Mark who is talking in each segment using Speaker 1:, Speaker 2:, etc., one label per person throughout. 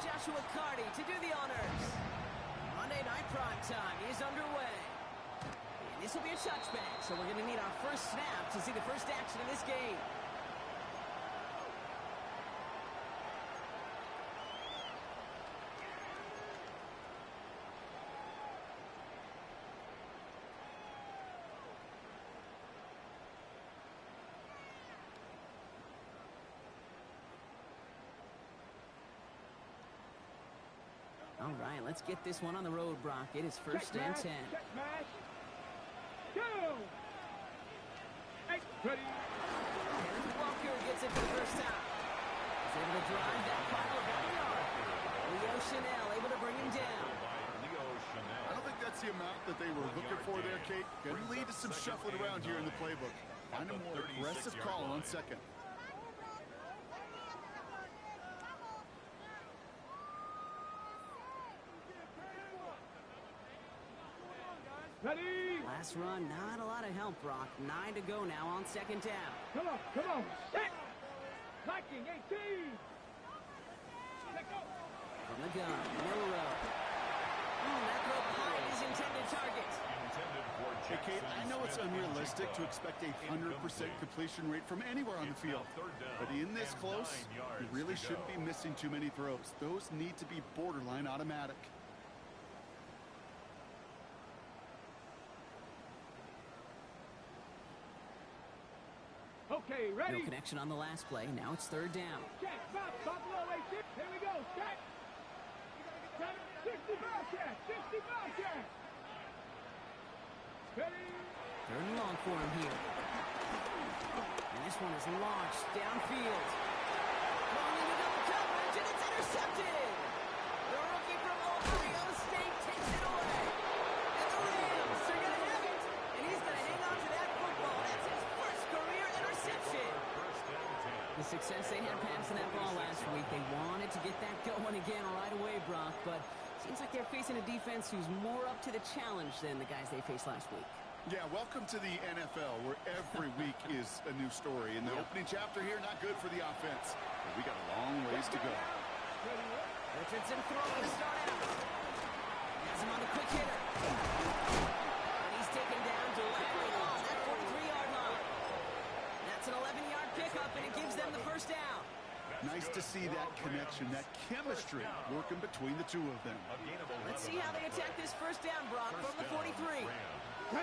Speaker 1: to do the honors. Monday Night Prime Time is underway. And this will be a touchback, so we're going to need our first snap to see the first action in this game. All right, let's get this one on the road, Brock. It is first and 10.
Speaker 2: Go! Hey, ready.
Speaker 1: Kenneth Walker gets it for the first time. He's able to drive that pile about a yard. Leo Chanel able to bring him down.
Speaker 3: I don't think that's the amount that they were looking for there, Kate. Going to lead to some shuffling around here in the playbook. Find a more aggressive call on second.
Speaker 2: Ready.
Speaker 1: Last run, not a lot of help, Brock. 9 to go now on second down.
Speaker 2: Come on, set. Knocking 18. Let go.
Speaker 1: From the gun, Milrow. That broke behind his intended target.
Speaker 3: Hey, Kate, I know it's unrealistic to expect a 100% completion rate from anywhere on the field. But in this close, you really shouldn't be missing too many throws. Those need to be borderline automatic.
Speaker 2: Okay, ready.
Speaker 1: No connection on the last play. Now it's third down.
Speaker 2: Check, Buffalo 86. Here we go. Check. 65 check. 65 check. Ready.
Speaker 1: Third and long for him here. And this one is launched downfield. Going into double coverage, and it's intercepted. The rookie from Ohio State takes it away. And the Rams are going to have it. And he's going to hang on to that football. That's his first career interception. The success they had passing that ball last week, they wanted to get that going again right away, Brock, but seems like they're facing a defense who's more up to the challenge than the guys they faced last week.
Speaker 3: Yeah, welcome to the NFL, where every week is a new story. In the opening chapter here, not good for the offense. But we got a long ways to go.
Speaker 1: Richardson throwing to start out. Has him on the quick hitter. And he's taken down directly on that 43-yard line. That's an 11-yard pickup, and it gives them the first down.
Speaker 3: Nice to see that connection, that chemistry working between the two of them.
Speaker 1: Let's see how they attack this first down, Brock, from the 43. On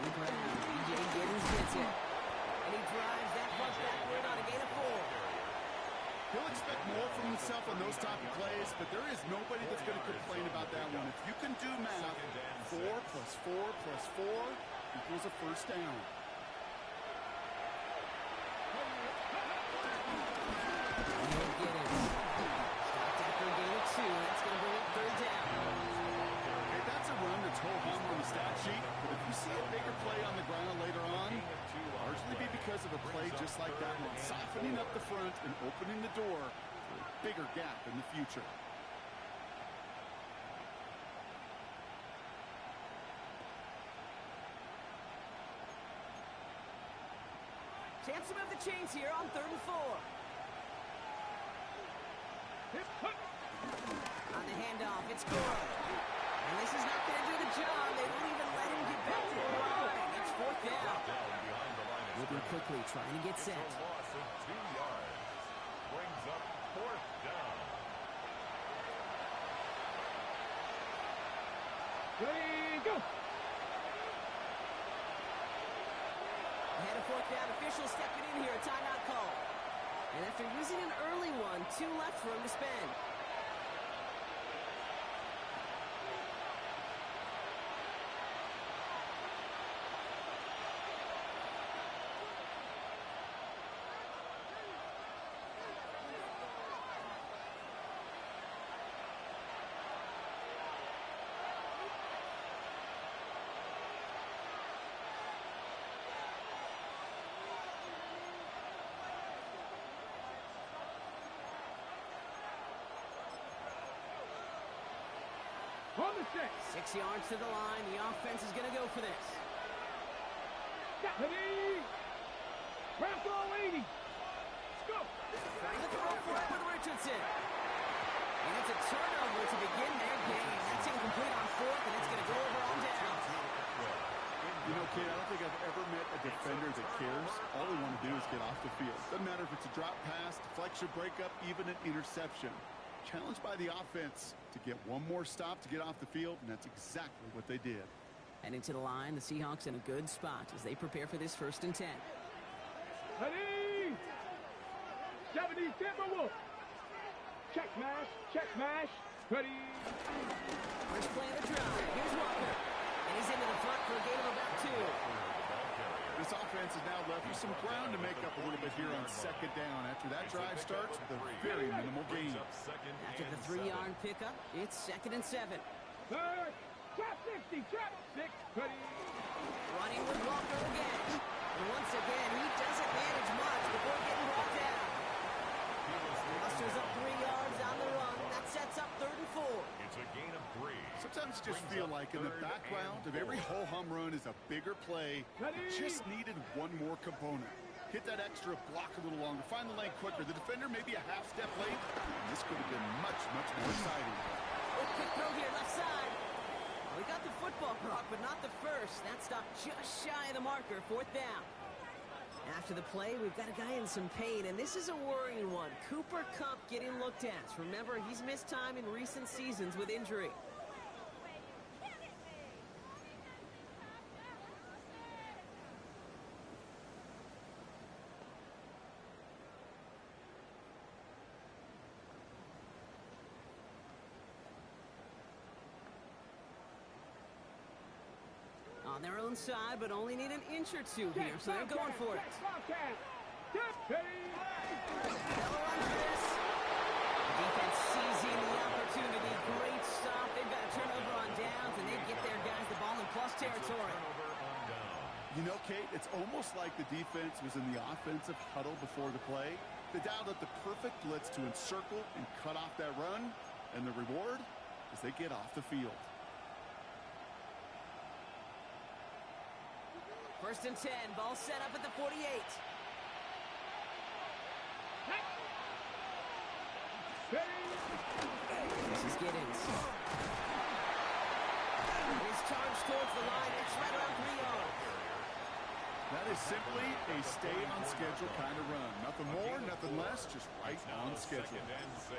Speaker 1: the ground, DJ Giddens gets it. And he drives that punt backward on a gain of 4.
Speaker 3: He'll expect more from himself on those type of plays, but there is nobody that's going to complain about that one. If you can do math, 4 plus 4 plus 4 equals a first down.
Speaker 1: That's going to bring up third down.
Speaker 3: Okay, that's a run that's ho-hum on the stat sheet, but if you see a bigger play on the ground later on, largely be because of a play just like that one, softening up the front and opening the door for a bigger gap in the future.
Speaker 1: Chance to move the chains here on 3rd and 4. On the handoff, it's Gore. And this is not going to do the job. They won't even let him get back to the line. It's 4th down. Moving quickly, trying to get set.
Speaker 4: Loss of 2 yards. Brings up 4th down.
Speaker 2: Ready, go.
Speaker 1: Ahead of 4th down, officials stepping in here, a timeout call. And after using an early one, 2 left for him to spend.
Speaker 2: On the 6.
Speaker 1: 6 yards to the line. The offense is going to go for this.
Speaker 2: Ready. Bravo 80. Let's go.
Speaker 1: Trying to throw for it with Richardson. And it's a turnover to begin their game. That's incomplete on fourth, and it's going to go over on down.
Speaker 3: You know, Kate, I don't think I've ever met a defender that cares. All they want to do is get off the field. Doesn't matter if it's a drop pass, deflection, breakup, even an interception. Challenged by the offense to get one more stop to get off the field, and that's exactly what they did.
Speaker 1: Heading to the line, the Seahawks in a good spot as they prepare for this 1st and 10.
Speaker 2: Ready? 70 Timberwolves. Check mash. Ready?
Speaker 1: First play of the drive. Here's Walker. And he's into the front for a gain of about 2.
Speaker 3: This offense is now left with some ground to make up a little bit here on 2nd down. After that drive starts with a very minimal gain.
Speaker 1: After the 3-yard pickup, it's 2nd and 7.
Speaker 2: Third. Trap 60. Trap 6. Ready?
Speaker 1: Running with Walker again. And once again, he doesn't manage much before getting brought down. Musters up 3 yards on the run. That sets up 3rd and 4.
Speaker 4: It's a gain of 3.
Speaker 3: Sometimes you just feel like in the background of every ho-hum run is a bigger play. It just needed one more component. Hit that extra block a little longer. Find the lane quicker. The defender maybe a half step late. And this could have been much, much more exciting.
Speaker 1: Quick throw here, left side. We got the football block, but not the first. That stopped just shy of the marker, 4th down. After the play, we've got a guy in some pain, and this is a worrying one. Cooper Kupp getting looked at. Remember, he's missed time in recent seasons with injury. On their own side, but only need an inch or 2 here, so they're going for it. Defense seizing the opportunity. Great stop. They've got a turnover on downs, and they get their guys the ball in plus territory.
Speaker 3: You know, Kate, it's almost like the defense was in the offensive huddle before the play. They dialed up the perfect blitz to encircle and cut off that run, and the reward is they get off the field.
Speaker 1: 1st and 10. Ball set up at the 48. This is Giddens. He's charged towards the line. It's right around 3 yards.
Speaker 3: That is simply a stay-on-schedule kind of run. Nothing more, nothing less, just right on schedule.
Speaker 4: 2nd and 6.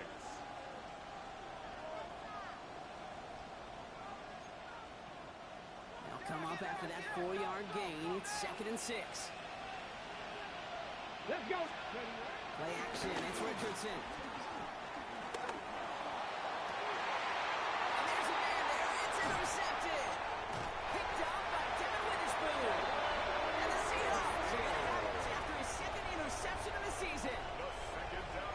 Speaker 1: They'll come up after that 4-yard gain. It's 2nd and 6.
Speaker 2: Let's go.
Speaker 1: Play action. It's Richardson. And there's a man there. It's intercepted. Picked up by Devin Witherspoon. And the Seahawks are going to have it after his 2nd interception of the season.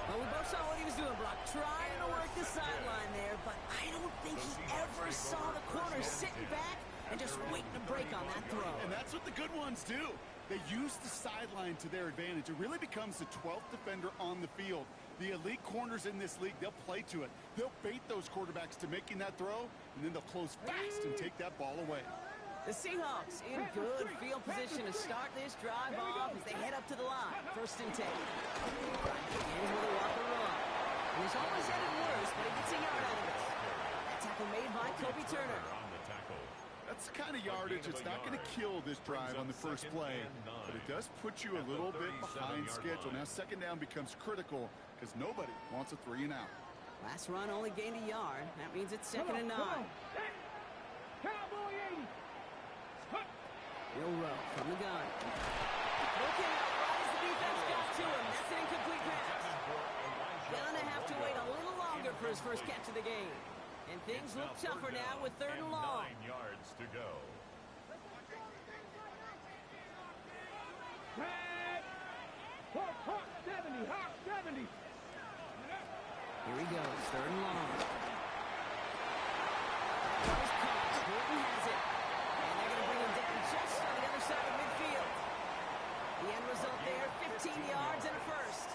Speaker 1: Well, we both saw what he was doing, Brock. Trying to work the sideline there, but I don't think he ever saw the corner sitting back and just waiting to break on that throw.
Speaker 3: And that's what the good ones do. They use the sideline to their advantage. It really becomes the 12th defender on the field. The elite corners in this league, they'll play to it. They'll bait those quarterbacks to making that throw, and then they'll close fast and take that ball away.
Speaker 1: The Seahawks in good field position to start this drive off as they head up to the line. 1st and 10. Begins with a Walker run. He's always had it worse, but he gets a yard out of it. That tackle made by Kobe Turner.
Speaker 3: That's the kind of yardage that's not going to kill this drive on the first play, but it does put you a little bit behind schedule. Now 2nd down becomes critical because nobody wants a 3 and out.
Speaker 1: Last run only gained a yard. That means it's 2nd and 9.
Speaker 2: Cowboy 80.
Speaker 1: Will Rowe from the gun. Looking out right as the defense got to him. That's an incomplete pass. Gonna have to wait a little longer for his first catch of the game. And things look tougher now with 3rd and long.
Speaker 4: 9 yards to go.
Speaker 2: Hawk 70. Hawk 70.
Speaker 1: Here he goes, 3rd and long. Throws caught. Gordon has it. And they're going to bring him down just on the other side of midfield. The end result there, 15 yards and a first.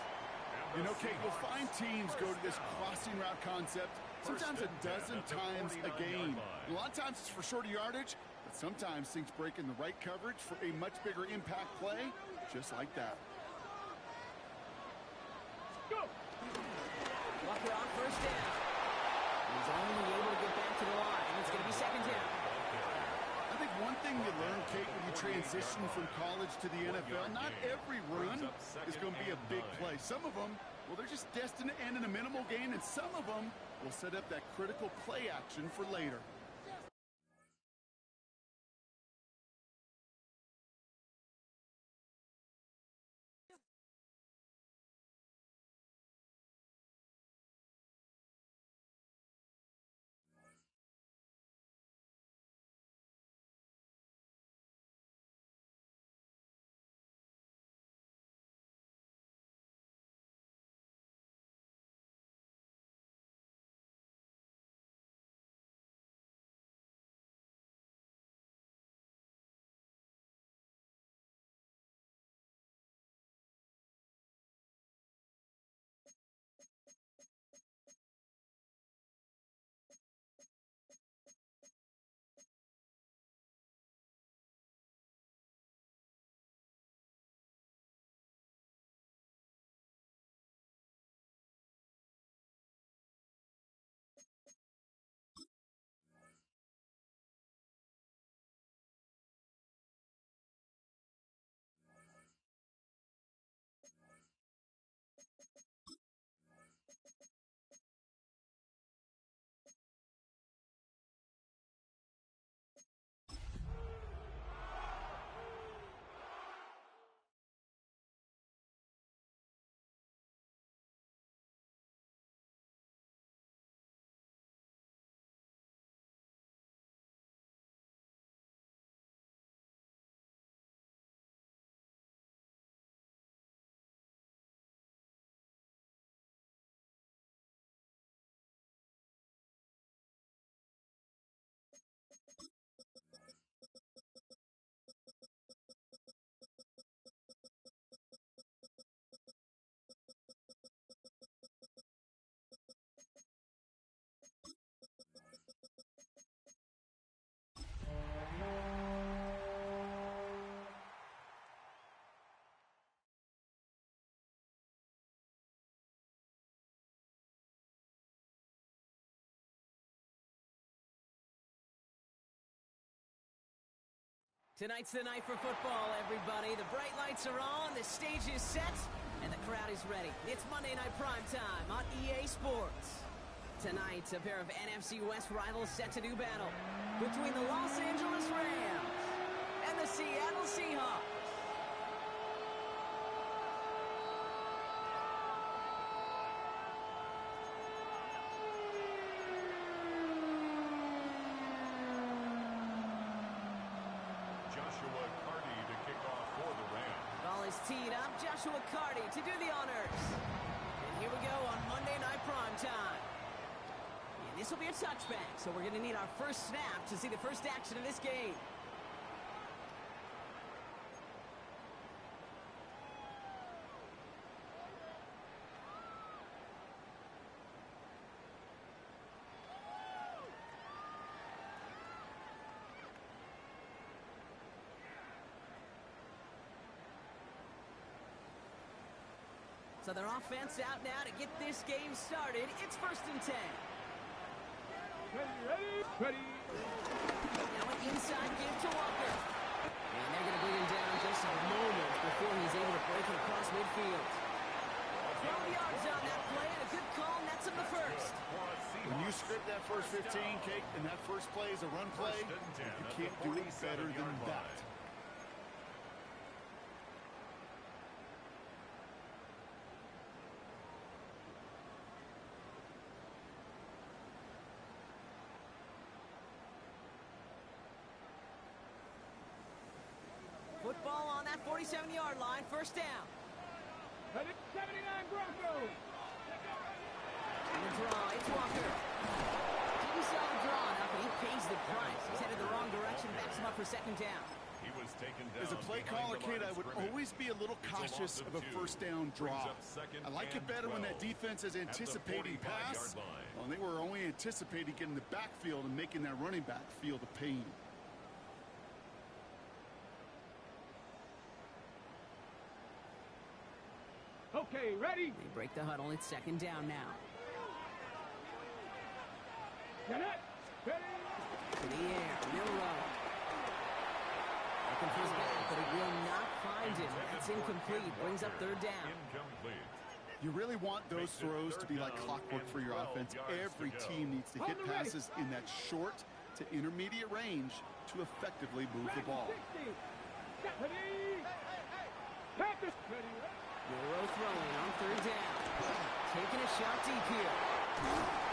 Speaker 3: You know, Kate, you'll find teams go to this crossing route concept sometimes a dozen times a game. A lot of times it's for shorter yardage, but sometimes things break in the right coverage for a much bigger impact play, just like that.
Speaker 2: Go.
Speaker 1: Walker on first down. He's only able to get back to the line. It's going to be second down.
Speaker 3: I think one thing you learn, Kate, when you transition from college to the NFL, not every run is going to be a big play. Some of them, well, they're just destined to end in a minimal gain, and some of them will set up that critical play action for later.
Speaker 1: Tonight's the night for football, everybody. The bright lights are on, the stage is set, and the crowd is ready. It's Monday Night Primetime on EA Sports. Tonight, a pair of NFC West rivals set to do battle between the Los Angeles Rams and the Seattle Seahawks. Teed up, Joshua Carty to do the honors. And here we go on Monday Night Primetime. And this will be a touchback, so we're going to need our first snap to see the first action of this game. So their offense out now to get this game started. It's 1st and 10.
Speaker 2: Ready.
Speaker 1: Now an inside give to Walker. And they're going to bring him down just a moment before he's able to break it across midfield. 12 yards on that play, and a good call nets him the first.
Speaker 3: When you script that first 15, Kate, and that first play is a run play, you can't do it better than that.
Speaker 1: Football on that 47-yard line, first down.
Speaker 2: 79 Broncos.
Speaker 1: And the draw, it's Walker. Didn't sell the draw enough, and he pays the price. He's headed the wrong direction, backs him up for second down.
Speaker 4: He was taken down.
Speaker 3: As a play caller, Kate, I would always be a little cautious of a first down draw. I like it better when that defense is anticipating pass. Well, and they were only anticipating getting the backfield and making that running back feel the pain.
Speaker 2: Okay, ready?
Speaker 1: They break the huddle. It's second down now.
Speaker 2: Get it. Ready.
Speaker 1: To the air, Milrow. Looking for his back, but it will not find him. That's incomplete. Brings up third down.
Speaker 4: Incomplete.
Speaker 3: You really want those throws to be like clockwork for your offense. Every team needs to hit passes in that short to intermediate range to effectively move the ball.
Speaker 2: Ready. Practice. Ready.
Speaker 1: Milrow throwing on third down. Taking a shot deep here.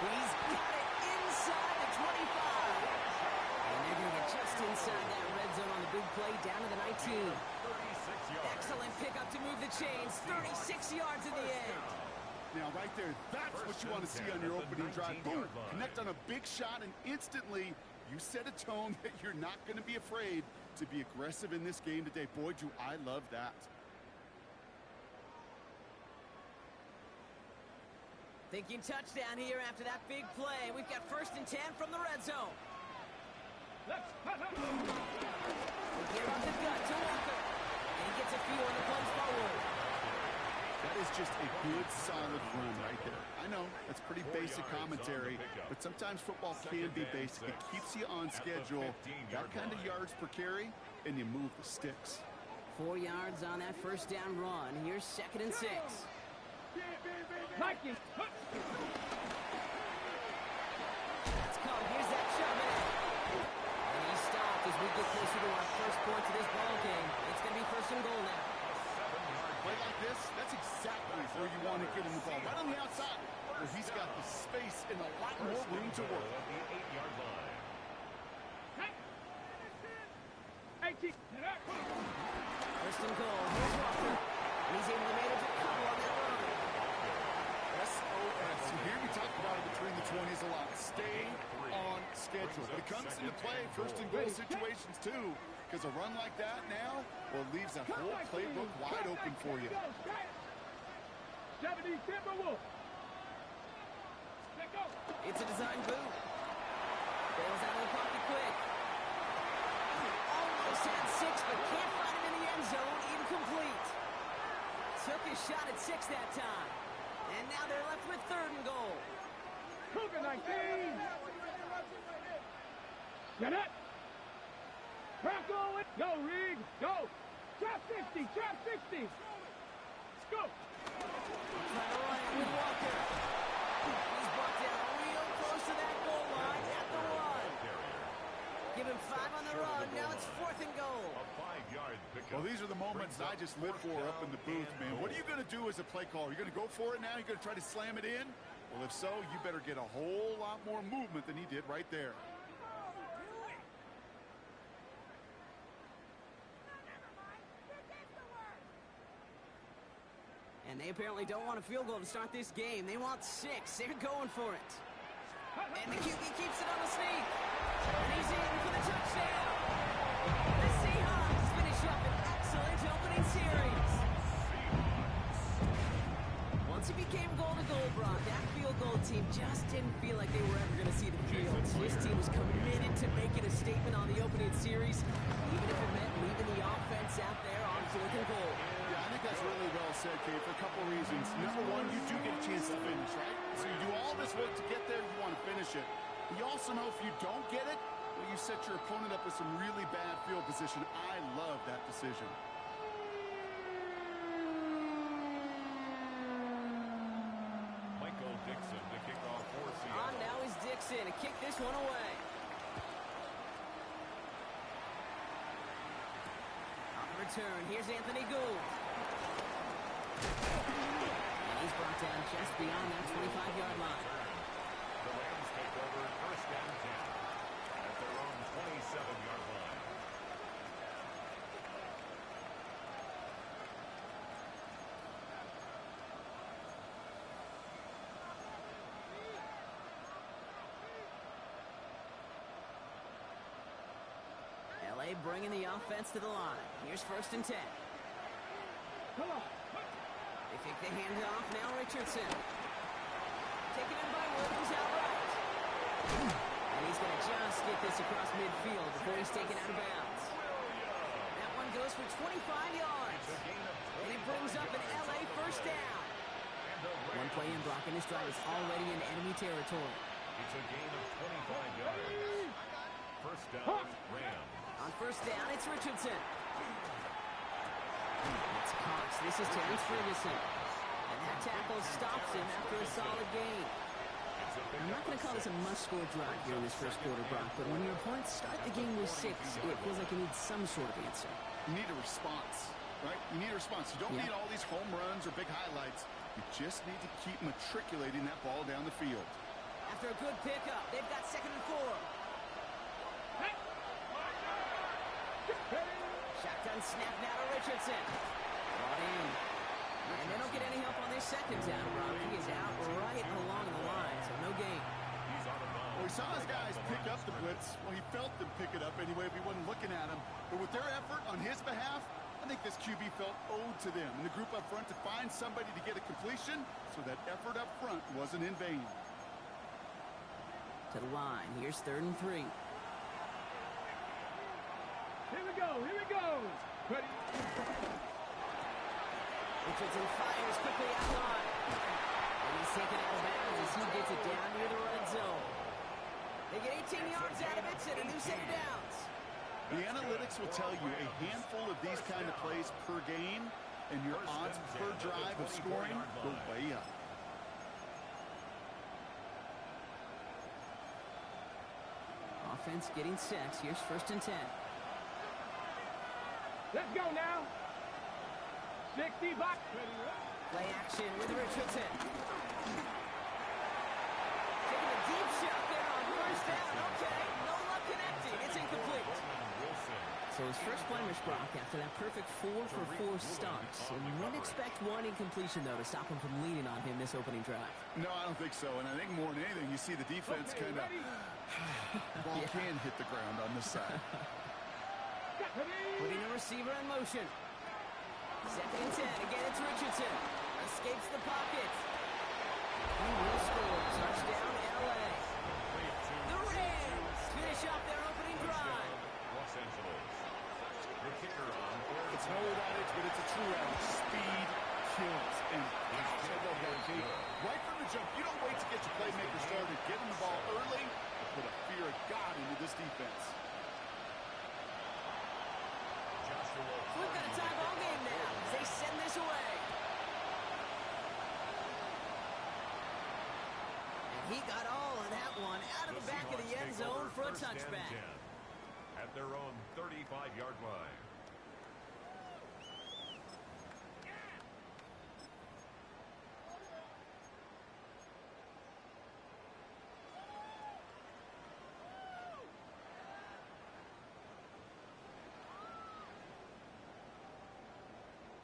Speaker 1: He's got it inside the 25. And they're going to get just inside that red zone on the big play down to the 19.
Speaker 4: 36 yards.
Speaker 1: Excellent pickup to move the chains. 36 yards in the end.
Speaker 3: Now, right there, that's what you want to see on your opening drive. Boom, connect on a big shot, and instantly you set a tone that you're not going to be afraid to be aggressive in this game today. Boy, do I love that.
Speaker 1: Thinking touchdown here after that big play. We've got 1st and 10 from the red zone.
Speaker 2: Let's
Speaker 1: We'll give up the gut to Walker. And he gets a few on the punch forward.
Speaker 3: That is just a good, solid run right there. I know, that's pretty basic commentary, but sometimes football can be basic. It keeps you on schedule, that kind of yards per carry, and you move the sticks.
Speaker 1: 4 yards on that 1st down run. Here's 2nd and 6.
Speaker 2: Mikey.
Speaker 1: Let's go. Here's that shove in. And he stopped as we get closer to our first point to this ball game. It's going to be 1st and goal now.
Speaker 3: Play like this, that's exactly where you want to get him the ball. Right on the outside, where he's got the space and a lot more room to work.
Speaker 4: At the 8-yard line.
Speaker 2: 18.
Speaker 1: 1st and goal. Here's Walker. And he's able to manage a couple on that run.
Speaker 3: SOS. You hear me talk about it between the 20s a lot. Stay on schedule. But it comes into play 1st and goal situations too. Because a run like that now, well, leaves that whole playbook wide open for you.
Speaker 2: 70 Timberwolves. Let go.
Speaker 1: It's a design boot. Bails out of the pocket quick. Almost had 6, but can't find him in the end zone. Incomplete. Took his shot at 6 that time. And now they're left with 3rd and goal.
Speaker 2: Cougar 19. Get it. Crackle it. Go, Reed. Go. Trap 50. Trap 60. Let's go.
Speaker 1: Trying to run it with Walker. He's brought down real close to that goal line at the 1. Give him 5 on the run. Now it's 4th and goal.
Speaker 4: A 5-yard pickup.
Speaker 3: Well, these are the moments I just live for up in the booth, man. What are you going to do as a play caller? You're going to go for it now? You're going to try to slam it in? Well, if so, you better get a whole lot more movement than he did right there.
Speaker 1: And they apparently don't want a field goal to start this game. They want 6. They're going for it. And the QB keeps it on the sneak. And he's in for the touchdown. The Seahawks finish up an excellent opening series. Once he became goal-to-goal, Brock, that field goal team just didn't feel like they were ever going to see the field. This team was committed to making a statement on the opening series, even if it meant leaving the offense out there on 4th and goal.
Speaker 3: Yeah, I think that's really well said, Kate, for a couple of reasons. Number one, you do get a chance to finish, right? So you do all this work to get there, you want to finish it. But you also know if you don't get it, well, you set your opponent up with some really bad field position. I love that decision.
Speaker 4: Michael Dixon to kick off for Seattle.
Speaker 1: On now is Dixon to kick this one away. On the return, here's Anthony Gould. And he's brought down just beyond that 25-yard line.
Speaker 4: The Rams take over 1st and 10 at their own 27-yard line.
Speaker 1: LA bringing the offense to the line. Here's 1st and 10.
Speaker 2: Come on.
Speaker 1: They take the hand off. Now Richardson. Taken in by Williams outright. And he's going to just get this across midfield before he's taken out of bounds. That one goes goes for 25 yards. And he brings up an LA first down. One play in blocking this drive is already in enemy territory.
Speaker 4: It's a gain of 25 yards. First down, Rams.
Speaker 1: On first down, it's Richardson. It's Cox. This is Terrence Ferguson. And that tackle stops him after a solid gain. I'm not going to call this a must-score drive here in this first quarter, Brock, but when your opponents start the game with 6, it feels like you need some sort of answer.
Speaker 3: You need a response, right? You need a response. You don't need all these home runs or big highlights. You just need to keep matriculating that ball down the field.
Speaker 1: After a good pickup, they've got 2nd and 4. Shotgun snap now to Richardson. Brought in. And they don't get any help on this second down, Brock. He is out right along the line, so no gain.
Speaker 3: Well, we saw his guys pick up the blitz. Well, he felt them pick it up anyway if he wasn't looking at him. But with their effort on his behalf, I think this QB felt owed to them and the group up front to find somebody to get a completion, so that effort up front wasn't in vain.
Speaker 1: To the line. Here's 3rd and 3.
Speaker 2: Here we go. Here we go. Ready.
Speaker 1: Richardson fires quickly out line. And he's taken out of bounds as he gets it down near the red zone. They get 18 yards out of it and a new set of downs.
Speaker 3: The analytics will tell you a handful of these kind of plays per game, and your odds per drive of scoring go way up.
Speaker 1: Offense getting set. Here's 1st and 10.
Speaker 2: Let's go now. 60 back.
Speaker 1: Play action with Richardson. Taking a deep shot there on first down. Okay, no luck connecting. It's incomplete. So his first blemish, Brock, after that perfect 4-for-4 start. So you wouldn't expect one incompletion, though, to stop him from leading on him this opening drive.
Speaker 3: No, I don't think so. And I think more than anything, you see the defense kind of... ball can hit the ground on this side.
Speaker 1: Putting the receiver in motion. 2nd and 10. Again, it's Richardson. Escapes the pocket. He will score. Touchdown, LA. The Rams finish off their opening drive.
Speaker 4: Los Angeles. The kicker on.
Speaker 3: It's an old adage, but it's a true adage. Speed kills. And gosh, I love that, Jake. Right from the jump, you don't wait to get your playmaker started. Get him the ball early and put a fear of God into this defense.
Speaker 1: We've got a tie ball game now as they send this away. And he got all of that one out of the back of the end zone for a touchback.
Speaker 4: At their own 35-yard line.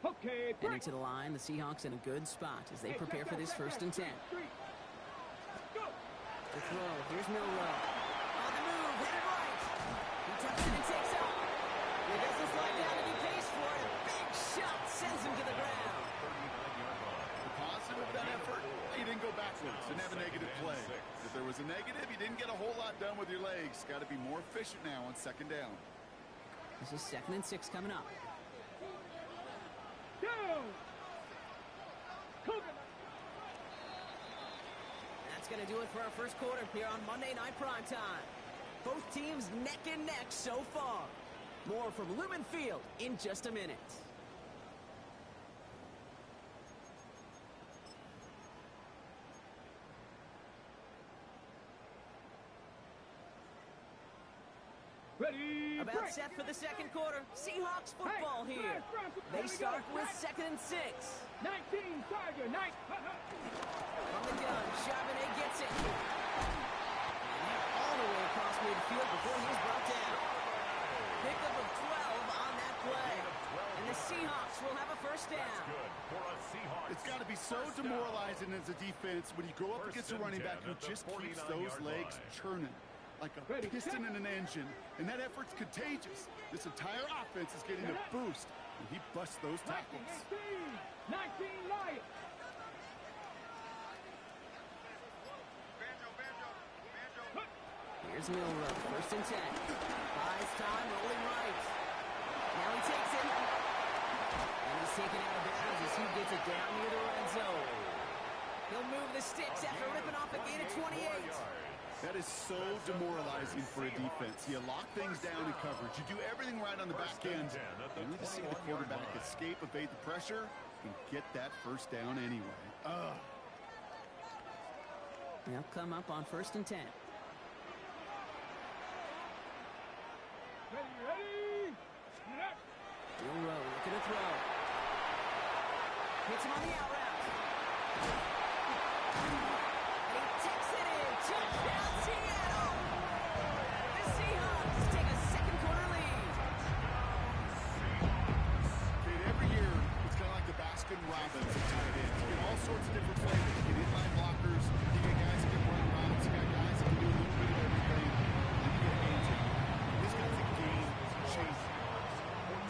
Speaker 2: Okay,
Speaker 1: Heading to the line, the Seahawks in a good spot as they prepare for this 1st and 10. The throw, here's Milrow. On the move, headed right. He tucks it and takes off. He doesn't slide down and he pays for it. A big shot sends him to the ground.
Speaker 3: The positive of that effort, he didn't go backwards, didn't have a negative play. If there was a negative, he didn't get a whole lot done with your legs. Got to be more efficient now on 2nd down.
Speaker 1: This is 2nd and 6 coming up. That's going to do it for our first quarter here on Monday Night Primetime. Both teams neck and neck so far. More from Lumen Field in just a minute.
Speaker 2: Ready.
Speaker 1: About set for the 2nd quarter. Seahawks football here. They start with 2nd and 6.
Speaker 2: 19, Tiger, 9.
Speaker 1: From the gun, Charbonnet gets it. And all the way across midfield before he's brought down. Pickup of 12 on that play. And the Seahawks will have a first down.
Speaker 3: It's got to be so demoralizing as a defense when you go up against a running back who just keeps those legs churning like a piston in an engine, and that effort's contagious. This entire offense is getting a boost, and he busts those tackles.
Speaker 2: 19, Lions.
Speaker 1: Here's Milrow, 1st and 10. Buys time, rolling right. Now he takes it. And he's taken out of bounds as he gets it down near the red zone. He'll move the sticks after ripping off a gain of 28.
Speaker 3: That is so demoralizing for a defense. You lock things down in coverage. You do everything right on the back end. You need to see the quarterback escape, evade the pressure, and get that first down anyway.
Speaker 1: They'll come up on 1st and 10.
Speaker 2: Ready.
Speaker 1: Bill Rowe looking to throw. Hits him on the out route. And he takes it in. Touchdown, Seattle! The Seahawks take a second quarter lead.
Speaker 3: Okay, every year, it's kind of like the Baskin-Robbins of tight ends. You get all sorts of different flavors. You get inline blockers. You get guys that can run routes. You got guys that can do a little bit of everything. And you get hands in. This guy's a game changer.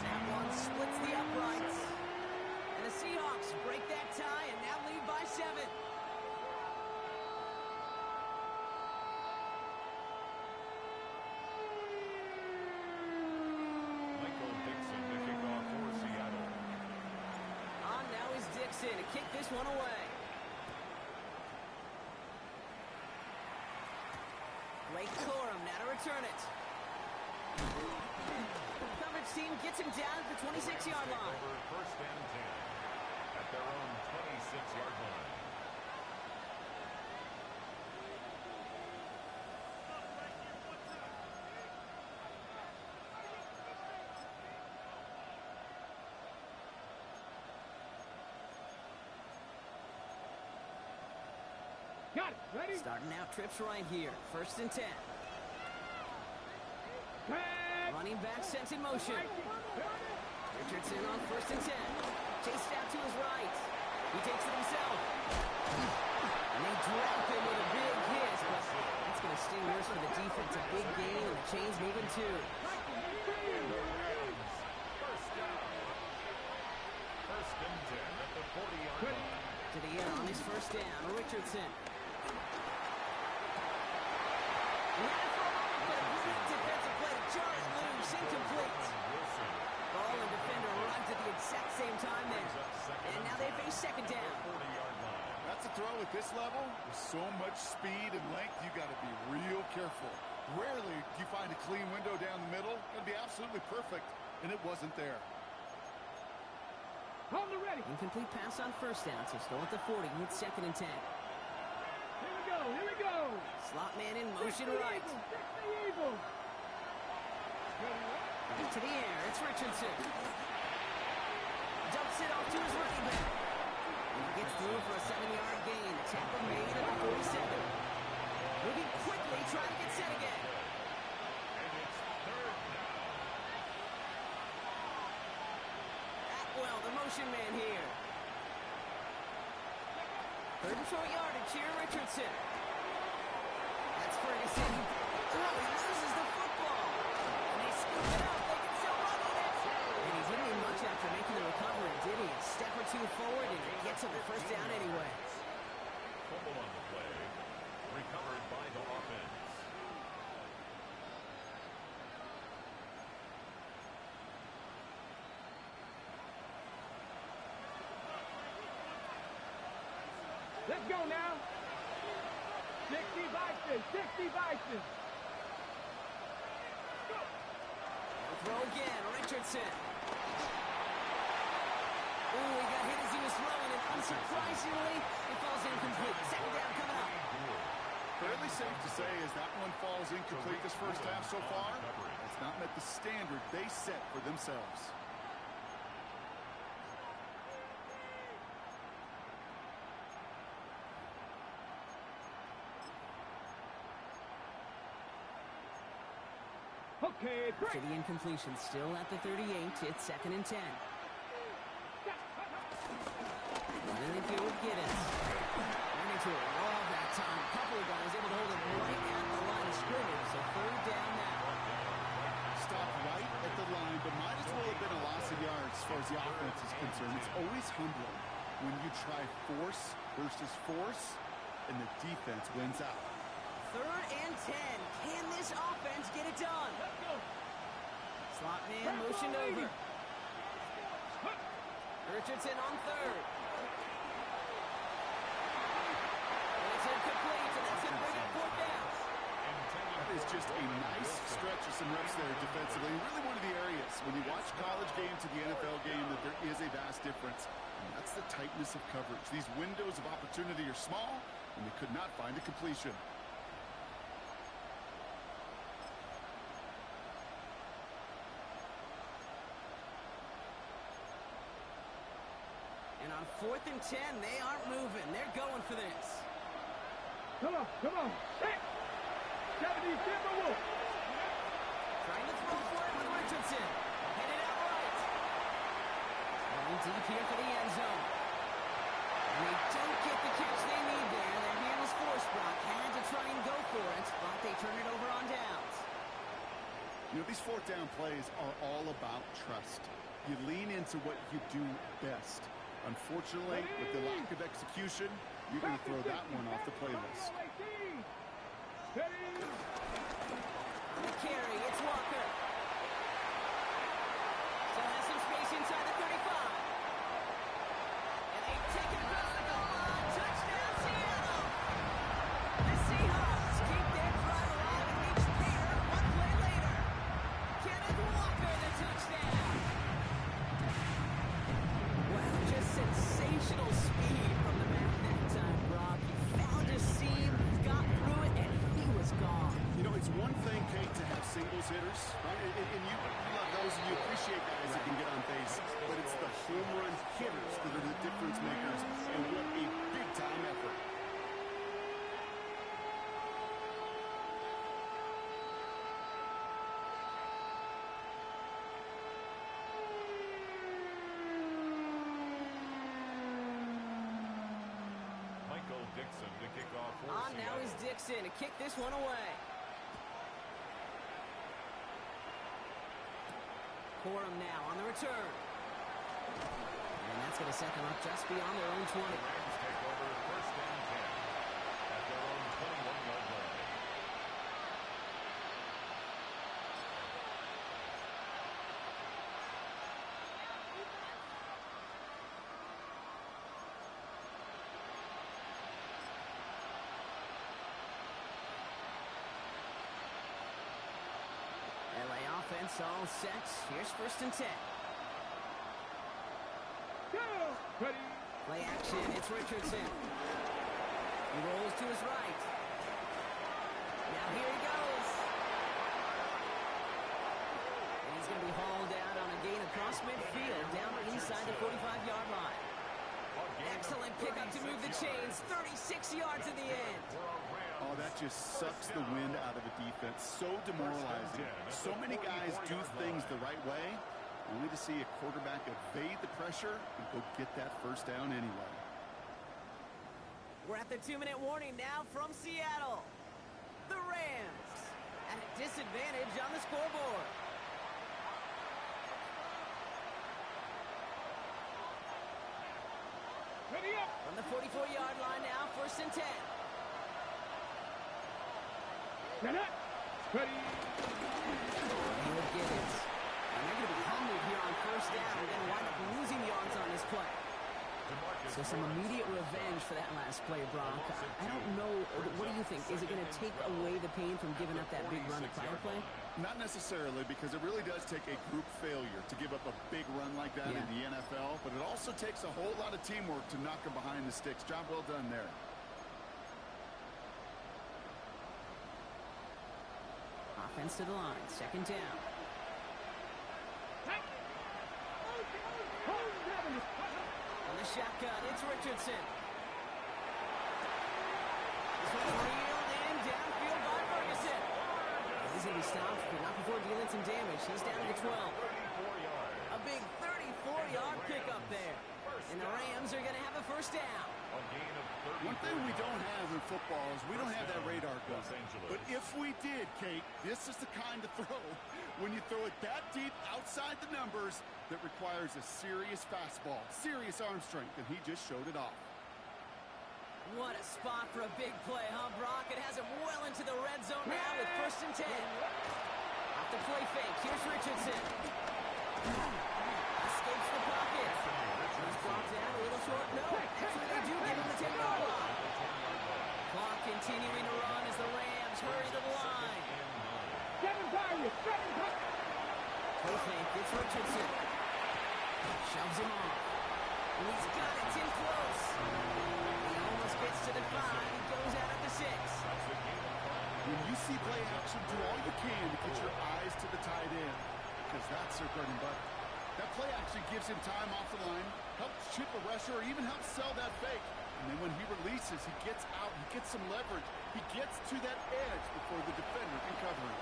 Speaker 1: That one splits the uprights. And the Seahawks break that tie and now lead by 7.
Speaker 4: Michael Dixon to kick off for Seattle.
Speaker 1: On now is Dixon to kick this one away. Blake Corum now to return it. Coverage team gets him down at the 26-yard line.
Speaker 4: Over 1st and 10 at their own 26-yard line.
Speaker 2: Got it. Ready?
Speaker 1: Starting out trips right here. 1st and 10.
Speaker 2: Back.
Speaker 1: Running back sent in motion. Richardson on 1st and 10. Chased out to his right. He takes it himself. And they drop him with a big hit. But that's going to sting worse for the defense. A big gain and the chain's moving too.
Speaker 4: First and 10 at the 40-yard line.
Speaker 1: To the air on his 1st down. Richardson. Defensive play. Jarrett loose. Incomplete. Ball and defender runs at the exact same time there. And now they face 2nd down.
Speaker 4: 40-yard line.
Speaker 3: That's a throw at this level. With so much speed and length, you got to be real careful. Rarely do you find a clean window down the middle. It'd be absolutely perfect, and it wasn't there.
Speaker 2: Hold the ready.
Speaker 1: Incomplete pass on 1st down. So still at the 40. It's 2nd and 10.
Speaker 2: Here we go.
Speaker 1: Slot man in motion right.
Speaker 2: Fix the Eagles.
Speaker 1: To the air, it's Richardson. Dumps it off to his running back. And he gets through for a 7-yard gain. The tackle made at the 47. Moving quickly, trying to get set again.
Speaker 4: And it's 3rd down.
Speaker 1: Atwell, the motion man here. 3rd and short yardage here, Richardson. That's Ferguson. Oh, he loses the football. And they scoop it up. They can still run with it. And he didn't need much after making the recovery, did he? A step or two forward, and he gets him the 1st down anyway.
Speaker 4: Fumble on the play. Recovered by the offense.
Speaker 2: Let's go now. 60 Vikings. 60 Vikings.
Speaker 1: Throw again, Richardson. Ooh, he got hit as he was throwing, and unsurprisingly, it falls incomplete. 2nd down coming up.
Speaker 3: Fairly safe to say as that one falls incomplete this first half so far, it's not met the standard they set for themselves.
Speaker 2: Okay,
Speaker 1: To the incompletion, still at the 38. It's 2nd and 10. Running the field with Giddens. Running to a wall that time. A couple of guys able to hold it right at the line of scrimmage. So 3rd down now.
Speaker 3: Stop right at the line, but might as well have been a loss of yards as far as the offense is concerned. It's always humbling when you try force versus force, and the defense wins out.
Speaker 1: 3rd and 10. Can this offense get it done? Slot man motioned over. Richardson on third. And it's incomplete, and that's going to bring up fourth down.
Speaker 3: That is just a nice stretch of some reps there defensively. And really one of the areas, when you watch college game to the NFL game, that there is a vast difference. And that's the tightness of coverage. These windows of opportunity are small, and they could not find a completion.
Speaker 1: And on 4th and 10, they aren't moving. They're going for this.
Speaker 2: Come on, come on. 70 Timberwolves.
Speaker 1: Trying to throw for it with Richardson. Headed out right. Going deep here for the end zone. And they don't get the catch they need there. Their hand was forced. Brock had to try and go for it, but they turn it over on downs.
Speaker 3: You know, these fourth down plays are all about trust. You lean into what you do best. Unfortunately, with the lack of execution, you're going to throw that one off the playlist.
Speaker 1: On the carry, it's Walker. Still has some space inside the 35. And they take it across the goal line. Touchdown, Seattle! The Seahawks keep their drive alive and reach there one play later. Kenneth Walker, the touchdown. Wow, just sensational speed from the man that time, Brock. He found a seam, got through it, and he was gone.
Speaker 3: You know, it's one thing, Kate, to have singles hitters, right? And you love those, and you appreciate guys that can get on base. But it's the home run hitters that are the difference makers, and what a big-time effort.
Speaker 4: Dixon to kick off for
Speaker 1: On now is Dixon to kick this one away. Corum now on the return. And that's going to set them up just beyond their own 20.
Speaker 4: Rams take over first and 10 at their own 21-yard line.
Speaker 1: LA offense all set. Here's first and 10.
Speaker 2: Ready.
Speaker 1: Play action. It's Richardson. He rolls to his right. Now here he goes. And he's going to be hauled out on a gain across midfield down inside the 45-yard line. Excellent pickup to move the chains. 36 yards in the end.
Speaker 3: Oh, that just sucks the wind out of a defense. So demoralizing. So many guys do things the right way, only to see a quarterback evade the pressure and go get that first down anyway.
Speaker 1: We're at the 2-minute warning now from Seattle. The Rams at a disadvantage on the scoreboard.
Speaker 2: Ready up.
Speaker 1: From the 44-yard line now, first and 10.
Speaker 2: Get it. Ready.
Speaker 1: Caleb Gibbons. And they're going to be humbled here on first down and then wind up losing yards on this play. So some immediate revenge for that last play, Brock. I don't know. What do you think? Is it going to take away the pain from giving up that big run at prior play?
Speaker 3: Not necessarily, because it really does take a group failure to give up a big run like that in the NFL, but it also takes a whole lot of teamwork to knock them behind the sticks. Job well done there.
Speaker 1: Offense to the line, second down. On the shotgun, it's Richardson. This one's reeled in downfield by Ferguson. He's going to be stopped, but not before dealing some damage. He's down to the 12. A big 34-yard pickup there. And the Rams are going to have a first down.
Speaker 3: One thing we don't have in football is we don't have that radar gun. But if we did, Kate, this is the kind of throw, when you throw it that deep outside the numbers, that requires a serious fastball, serious arm strength, and he just showed it off.
Speaker 1: What a spot for a big play, huh, Brock? It has him well into the red zone now with first and 10. Off the play fake, here's Richardson. Escapes the pocket. He's Shoves him off. And he's got it in close. He almost gets to the 5. He goes out at the 6.
Speaker 3: When you see play action, do all you can to get your eyes to the tight end, because that's their bread and butter. That play action gives him time off the line, helps chip a rusher, or even helps sell that fake. And then when he releases, he gets out, he gets some leverage. He gets to that edge before the defender can cover him.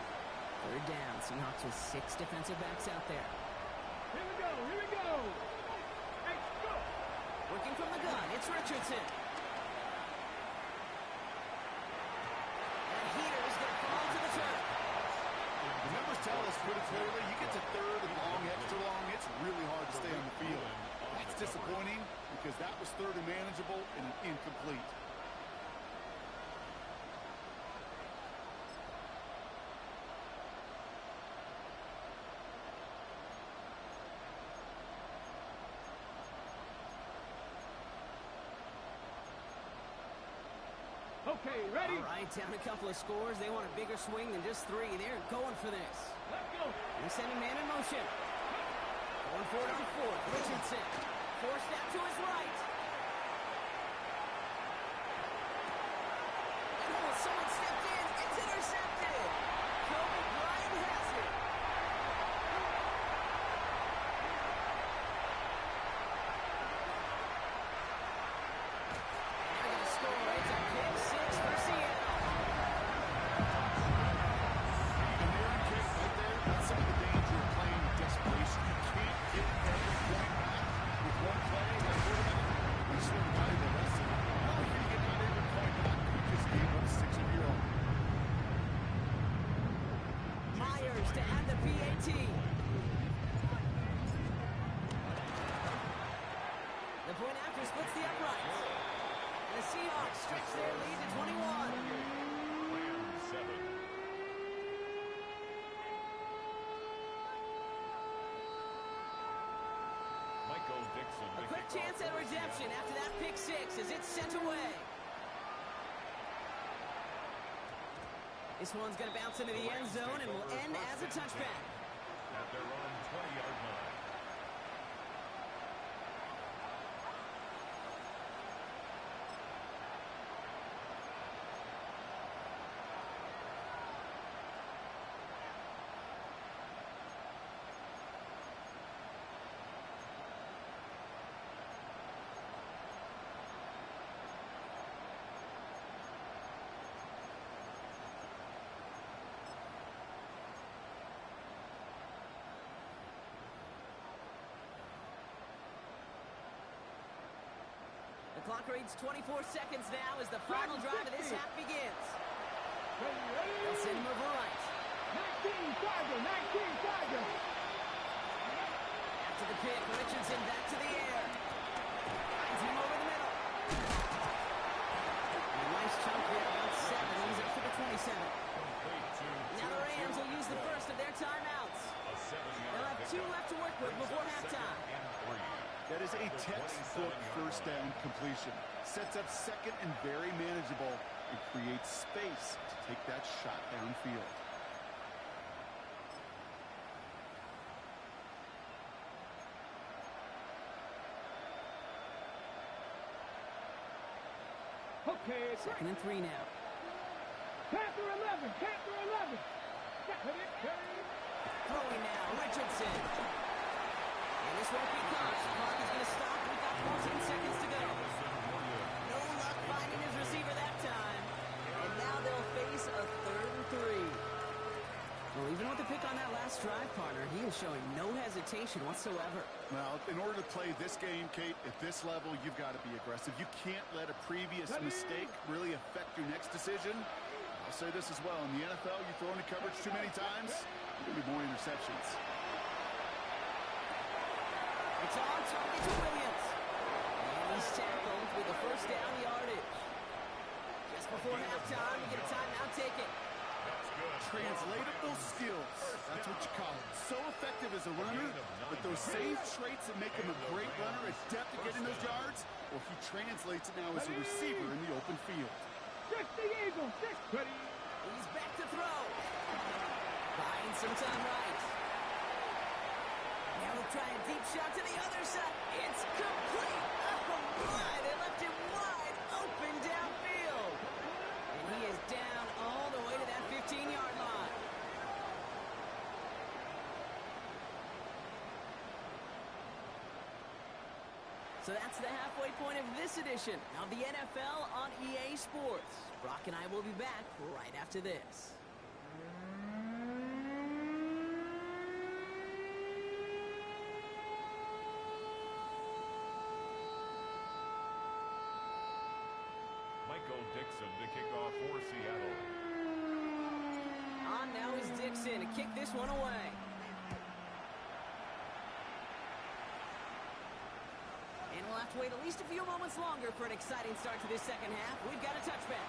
Speaker 1: Third down. Seahawks with 6 defensive backs out there.
Speaker 2: Here we go, here we go. Hey, go.
Speaker 1: Working from the gun, it's Richardson. And here is going to fall to the turf.
Speaker 3: The numbers tell us pretty clearly, you get to third and long, extra long, it's really hard to stay on the field. That's disappointing because that was third and manageable and an incomplete.
Speaker 2: Okay, ready?
Speaker 1: All right, down a couple of scores. They want a bigger swing than just 3. They're going for this.
Speaker 2: Let's go.
Speaker 1: They're sending man in motion. Going for it on 4th. Richardson. Forced out to his right. Oh, someone stepped in. It's intercepted. Kobe Bryant has it. They're going to score. It's a pick 6 for Seattle.
Speaker 3: And there in kick right there, that's some of the danger of playing with desperation. You can't get every point back with one play. That quarterback, you just learn valuable lesson. Not if you get not every point back, you just gave up 6 of your own.
Speaker 1: Myers to add the PAT. The point after splits the uprights. And the Seahawks stretch their lead to 21.
Speaker 4: Rams 7. Michael Dixon.
Speaker 1: A quick chance at redemption after that pick 6 as it's sent away. This one's going to bounce into the end zone and will end as a touchback.
Speaker 4: At their own 20-yard line.
Speaker 1: The clock reads 24 seconds now as the final drive of this half begins. They'll send him over right.
Speaker 2: 19 Tiger, 19 Tiger.
Speaker 1: After the pick, Richardson back to the air. Finds him over the middle. A nice chunk there, about 7. He's up to the 27. Now the Rams will use the first of their timeouts. They'll have 2 left to work with before halftime.
Speaker 3: That is a textbook first down completion. Sets up second and very manageable and creates space to take that shot downfield.
Speaker 2: Okay, it's
Speaker 1: 2nd and 3 now.
Speaker 2: Panther 11, Panther 11.
Speaker 1: Throwing now, Richardson. And this won't be caught. The clock is going to stop. We've got 14 seconds to go. No luck finding his receiver that time. And now they'll face a 3rd and 3. Well, even with the pick on that last drive, partner, he is showing no hesitation whatsoever.
Speaker 3: Well, in order to play this game, Kate, at this level, you've got to be aggressive. You can't let a previous mistake really affect your next decision. I'll say this as well. In the NFL, you throw into coverage too many times, there'll be more interceptions.
Speaker 1: It's on target to Williams. And he's tackled with the first down yardage. Just before halftime, we get a timeout taken.
Speaker 3: Translatable skills. That's what you call it. So effective as a runner, but those same traits that make him a great runner, adept at getting those yards, well, he translates it now as a receiver in the open field.
Speaker 2: 60 Eagles, 6. Ready.
Speaker 1: He's back to throw. Buying some time right. Now we'll try a deep shot to the other side. So that's the halfway point of this edition of the NFL on EA Sports. Brock and I will be back right after this.
Speaker 4: Michael Dixon to kick off for Seattle.
Speaker 1: On now is Dixon to kick this one away. And we'll have to wait at least a few moments longer for an exciting start to this second half. We've got a touchback.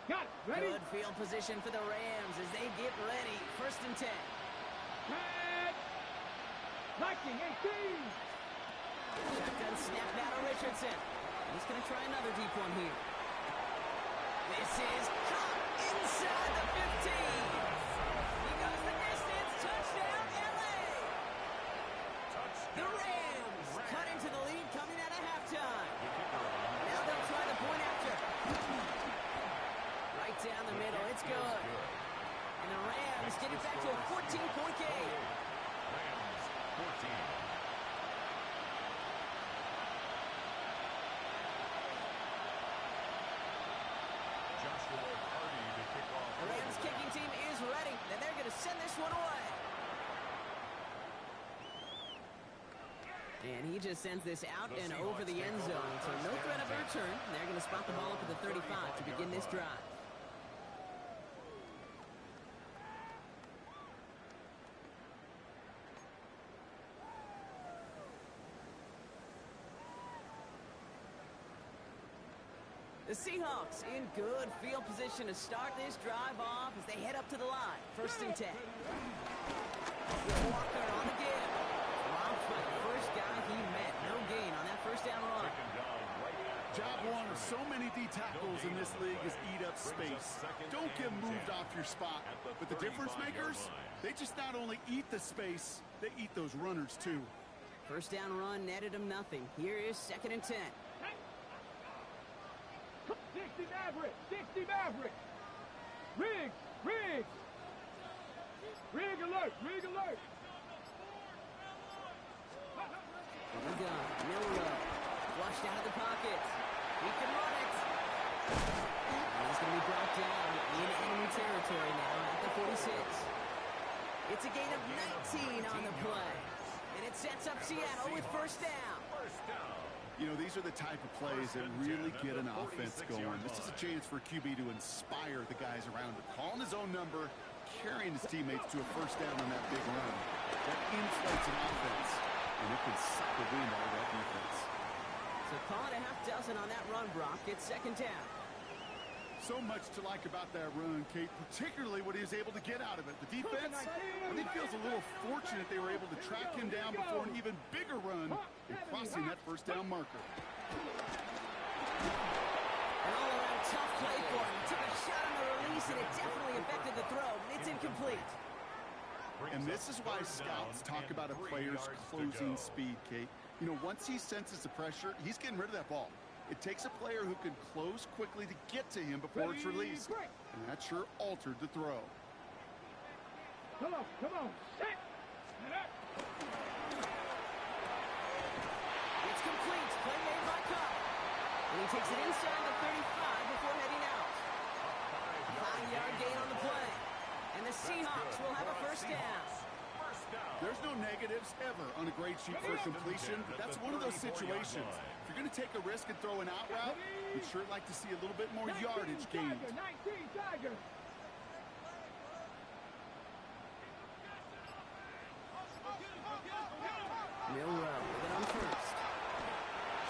Speaker 2: Got it. Ready?
Speaker 1: Good field position for the Rams as they get ready. 1st and 10.
Speaker 2: Head. Knocking 18.
Speaker 1: Shotgun snap now to Richardson. He's going to try another deep one here. This is caught inside the 15. He goes the distance. Touchdown, LA. The Rams cut into the lead coming out of halftime. Now they'll try the point after. Right down the middle. It's good. And the Rams get it back to a 14-point game.
Speaker 4: Rams 14.
Speaker 1: The Rams kicking team is ready, and they're going to send this one away. And he just sends this out and over the end zone, so no threat of a return. They're going to spot the ball up at the 35 to begin this drive. The Seahawks in good field position to start this drive off as they head up to the line. 1st and 10. Walker on the give. Robbed by the first guy he met. No gain on that 1st down run.
Speaker 3: Job one of so many D tackles in this league is eat up space. Don't get moved off your spot. But the difference makers, they just not only eat the space, they eat those runners too.
Speaker 1: 1st down run netted him nothing. Here is 2nd and 10.
Speaker 2: 60 Maverick. 60 Maverick. Riggs. Riggs. Rig alert. Rig alert.
Speaker 1: On the gun. Milrow. Flushed out of the pocket. He can run it. And he's going to be brought down in enemy territory now at the 46. It's a gain of 19 on the play. And it sets up Seattle with 1st down.
Speaker 3: You know, these are the type of plays that really get an offense going. This is a chance for QB to inspire the guys around him. Calling his own number, carrying his teammates to a 1st down on that big run. That inflates an offense, and it can suck the wind out of that defense.
Speaker 1: So call it a half dozen on that run, Brock. It's 2nd down.
Speaker 3: So much to like about that run, Kate, particularly what he was able to get out of it. The defense, I think, feels a little fortunate they were able to track him down before an even bigger run and crossing that 1st down marker.
Speaker 1: An all-around tough play for him. He took a shot on the release, and it definitely affected the throw, but it's incomplete.
Speaker 3: And this is why scouts talk about a player's closing speed, Kate. You know, once he senses the pressure, he's getting rid of that ball. It takes a player who can close quickly to get to him before it's released. And that sure altered the throw.
Speaker 2: Come on, come on. Set.
Speaker 1: It's complete. Play made by Cobb. And he takes it inside the 35 before heading out. 5-yard gain on the play. And the Seahawks will have a 1st down.
Speaker 3: There's no negatives ever on a grade sheet for completion, but that's one of those situations. If you're going to take a risk and throw an out route, we'd sure like to see a little bit more yardage gained.
Speaker 2: 19 Tiger.
Speaker 1: Milrow with it on 1st.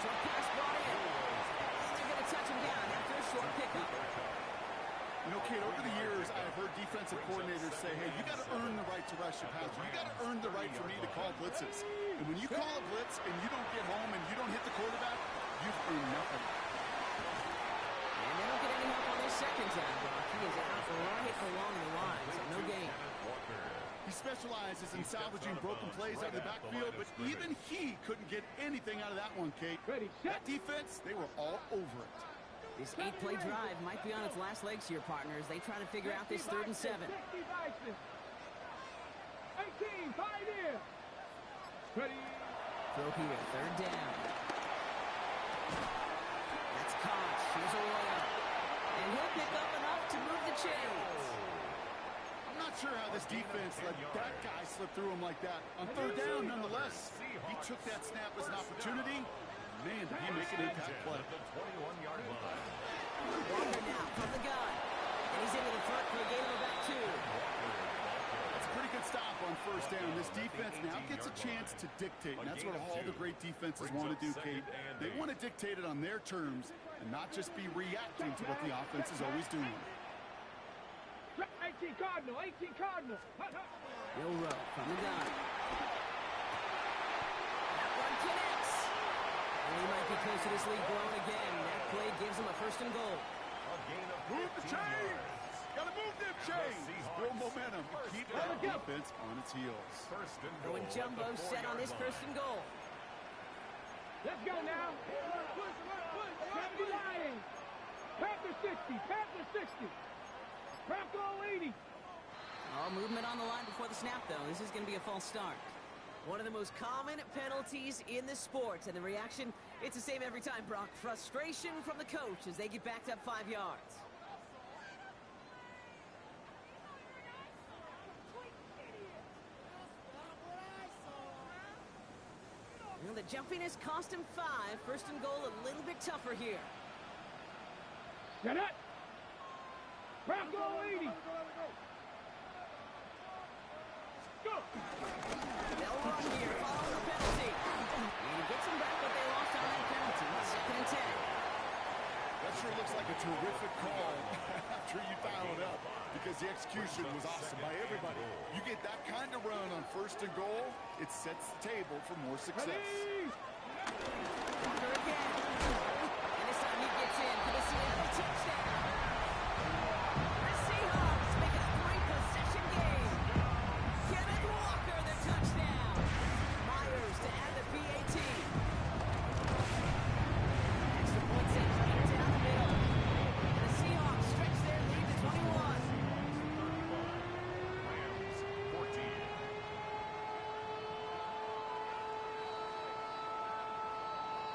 Speaker 1: Short pass brought in. They're going to touch him down after a short pickup.
Speaker 3: You know, Kate, over the years, I've heard defensive coordinators say, hey, you got to earn the right to rush your passer. You got to earn the right for me to call blitzes. And when you call a blitz and you don't get home and you don't hit the quarterback, you've earned nothing. specializes in salvaging broken plays out of the backfield, but even he couldn't get anything out of that one, Kate. That defense, they were all over it.
Speaker 1: This 8-play drive might be on its last legs here, partners. They try to figure out this 3rd and 7.
Speaker 2: 18, 5 here. Ready.
Speaker 1: Throw here, 3rd down. That's Koch. Here's Arroyo. And he'll pick up enough to move the chains.
Speaker 3: I'm not sure how this defense let that guy slip through him like that. On 3rd down, nonetheless, he took that snap as an opportunity. Man, did he make an impact play.
Speaker 1: Walker now from the gun. And he's into the front for a gain of about 2.
Speaker 3: That's a pretty good stop on 1st down. This defense now gets a chance to dictate, and that's what all the great defenses want to do, Kate. They want to dictate it on their terms and not just be reacting to what the offense is always doing.
Speaker 2: 18 Cardinal, 18 Cardinal.
Speaker 1: Will Rowe from the gun. That one connects. And he might be close to this league growing again. That play gives him a 1st and goal.
Speaker 3: Move the chains! Gotta move them chains! Build momentum. Keep that defense on its heels.
Speaker 1: Going jumbo set on this 1st and goal.
Speaker 2: Let's go now. 70 Lions. Panther 60. Panther 60. Bronco 80.
Speaker 1: Oh, movement on the line before the snap, though. This is going to be a false start. One of the most common penalties in the sport, and the reaction, it's the same every time, Brock. Frustration from the coach as they get backed up 5 yards. You know, the jumpiness cost him 5. 1st and goal, a little bit tougher here.
Speaker 2: Get it. Bronco 80. Go.
Speaker 1: They'll run here, following the penalty. And he gets them back, but they lost on that penalty. 2nd and 10.
Speaker 3: That sure looks like a terrific call after you dial it up, because the execution was awesome by everybody. You get that kind of run on 1st and goal, it sets the table for more success.
Speaker 1: Walker again. And this time he gets in for the Seattle touchdown. The Seahawks make it a 3-possession game. Kenneth Walker, the touchdown. Myers to add the PAT. Extra point set right down the middle. And the Seahawks stretch their lead to 21.
Speaker 4: Rams 14.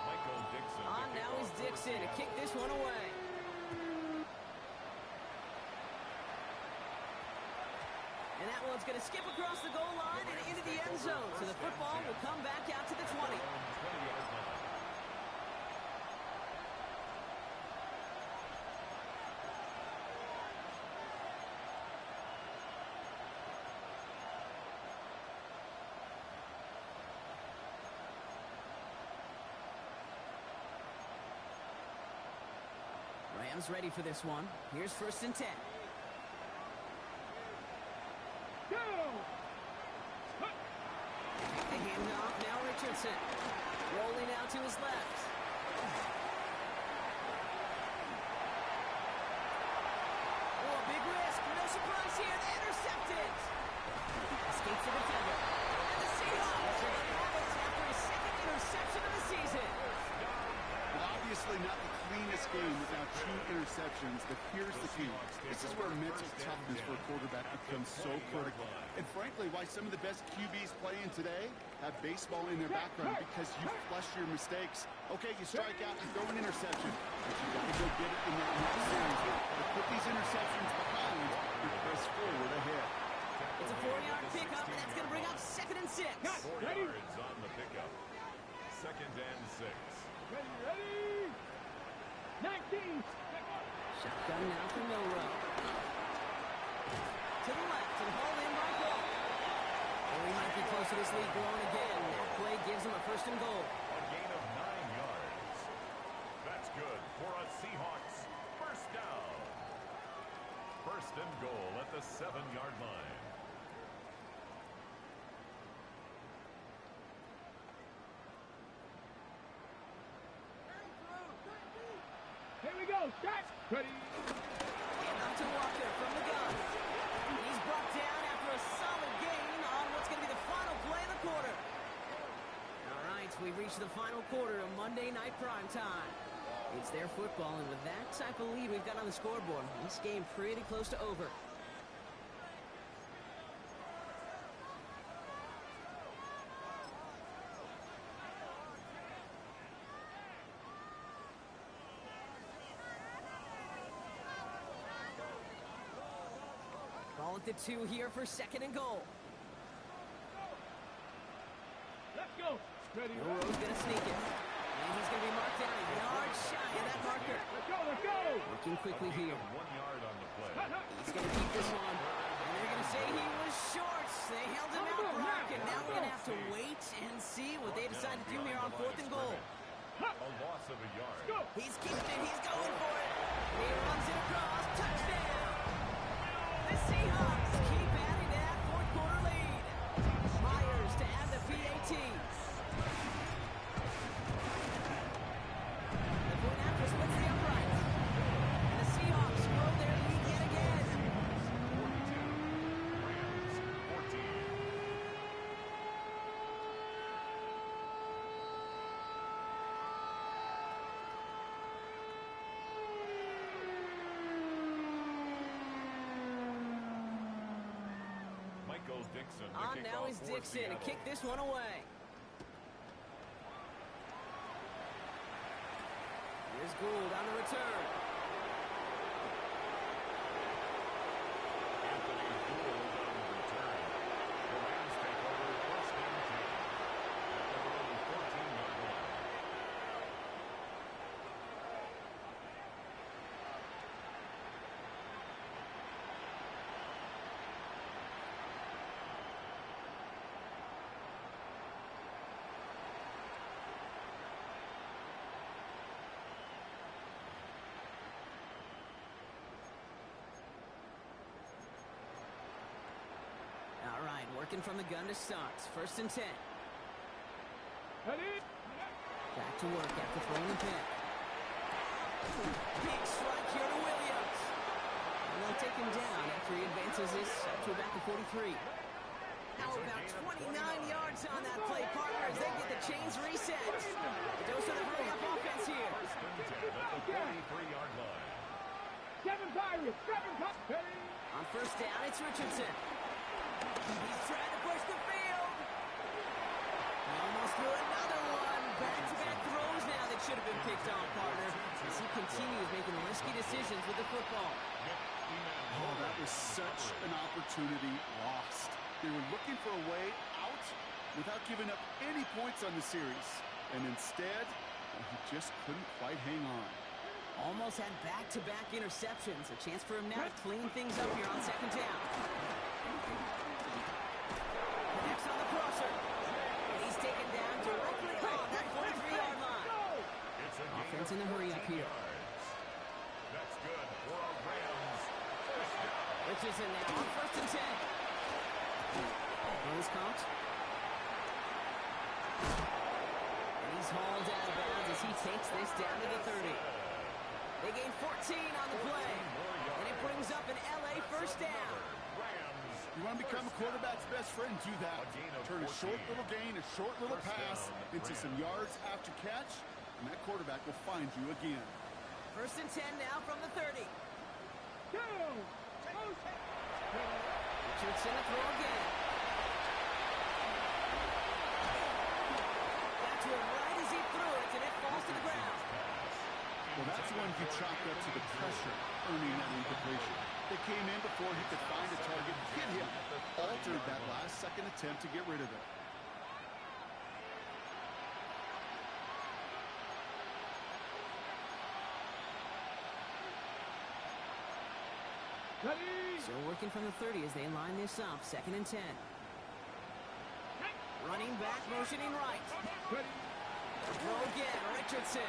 Speaker 4: Michael Dixon.
Speaker 1: On now is Dixon to kick this one away. And that one's going to skip across the goal line and into the end zone. So the football will come back out to the 20. Rams ready for this one. Here's 1st and 10.
Speaker 2: Go.
Speaker 1: The handoff, now Richardson. Rolling out to his left. Oh, a big risk. No surprise here. Intercepted. Escapes the defender. And the Seahawks are going to have it after his 2nd interception of the season.
Speaker 3: Well, obviously not the cleanest game without 2 interceptions, but here's the key. This is where mental toughness for a quarterback becomes so critical. And frankly, why some of the best QBs playing today have baseball in their background, because you flush your mistakes. Okay, you strike out, you throw an interception, but you got to go get it in that next series. But put these interceptions behind, you press forward ahead.
Speaker 1: It's a 4-yard pickup, and that's going to bring up 2nd and 6.
Speaker 4: 4 yards on the pickup. 2nd and 6.
Speaker 2: Ready. 19.
Speaker 1: Shotgun now for Milrow. To the left and hauled in by Paul. Oh, he might be close to this lead growing again. That play gives him a 1st and goal.
Speaker 4: A gain of 9 yards. That's good for a Seahawks 1st down. 1st and goal at the 7-yard line.
Speaker 2: Here we go. Start. Ready.
Speaker 1: And up to Walker from the gun. He's brought down after a solid gain quarter. All right, we've reached the final quarter of Monday Night Primetime. It's their football, and with that type of lead we've got on the scoreboard, this game pretty close to over. Ball at the 2 here for 2nd and goal.
Speaker 2: Let's go. Ready.
Speaker 1: Burrow's going to sneak it. And he's going to be marked down a yard shy of that marker.
Speaker 2: Let's go. Let's go.
Speaker 1: Working quickly here.
Speaker 4: 1 yard on the play.
Speaker 1: He's going to keep this on. And they're going to say he was short. They held him out, Brock, and now we're going to have to wait and see what they decide to do here on 4th and goal.
Speaker 4: A loss of a yard.
Speaker 1: He's keeping it. He's going for it. He runs it across. Touchdown. The Seahawks keep adding to that 4th quarter lead. Myers to add the PAT. The point after splits the uprights. And the Seahawks grow their lead yet again.
Speaker 4: 42. Rams 14. Michael Dixon. to
Speaker 1: On
Speaker 4: kick
Speaker 1: now
Speaker 4: off
Speaker 1: is
Speaker 4: for
Speaker 1: Dixon to
Speaker 4: Seattle.
Speaker 1: kick this one away. Here's Gould on the return.
Speaker 4: Anthony Gould on the return. The Rams take over 1st and 10 at their own 14-yard line.
Speaker 1: All right, working from the gun to start. 1st and 10.
Speaker 2: Ready.
Speaker 1: Back to work after throwing the pick. Big strike here to Williams. And they'll take him down after he advances this up to about the 43. How about 29 yards on that play, partner, as they get the chains reset. The dose of the hurry-up offense here.
Speaker 4: 1st and 10 at the 43-yard line.
Speaker 2: 7 Pirates. 7 Pirates. Ready.
Speaker 1: On 1st down, it's Richardson. He's trying to push the field. He almost threw another one. Back-to-back throws now that should have been picked off, partner, as he continues making risky decisions with the football.
Speaker 3: Oh, that was such an opportunity lost. They were looking for a way out without giving up any points on the series. And instead, he just couldn't quite hang on.
Speaker 1: Almost had back-to-back interceptions. A chance for him now to clean things up here on 2nd down. Connects on the crosser. And he's taken down directly on that 43-yard line.
Speaker 4: It's a gain
Speaker 1: Offense
Speaker 4: of
Speaker 1: in the hurry up
Speaker 4: 14
Speaker 1: here.
Speaker 4: yards. That's good for a Rams 1st down.
Speaker 1: Richardson now on 1st and 10. Ball's caught. And he's hauled out of bounds as he takes this down to the 30. They gain 14 on the play. And it brings up an LA 1st down.
Speaker 4: Rams.
Speaker 3: You want to become a quarterback's best friend? Do that.
Speaker 4: A gain of
Speaker 3: Turn a
Speaker 4: 14.
Speaker 3: short little gain, a short little
Speaker 4: 1st
Speaker 3: pass
Speaker 4: down,
Speaker 3: into some
Speaker 4: Rams.
Speaker 3: yards after catch, and that quarterback will find you again.
Speaker 1: 1st and 10 now from the 30.
Speaker 2: Go.
Speaker 1: Richardson to throw again. Got to it right as he threw it, and it falls to the ground.
Speaker 3: Well, that's one he chalked up to the pressure, earning that incompletion. They came in before he could find a target, hit him, altered that last-second attempt to get rid of it.
Speaker 2: Ready.
Speaker 1: Still working from the 30 as they line this up. 2nd and 10. Running back, motioning right.
Speaker 2: Ready.
Speaker 1: Throw again, Richardson.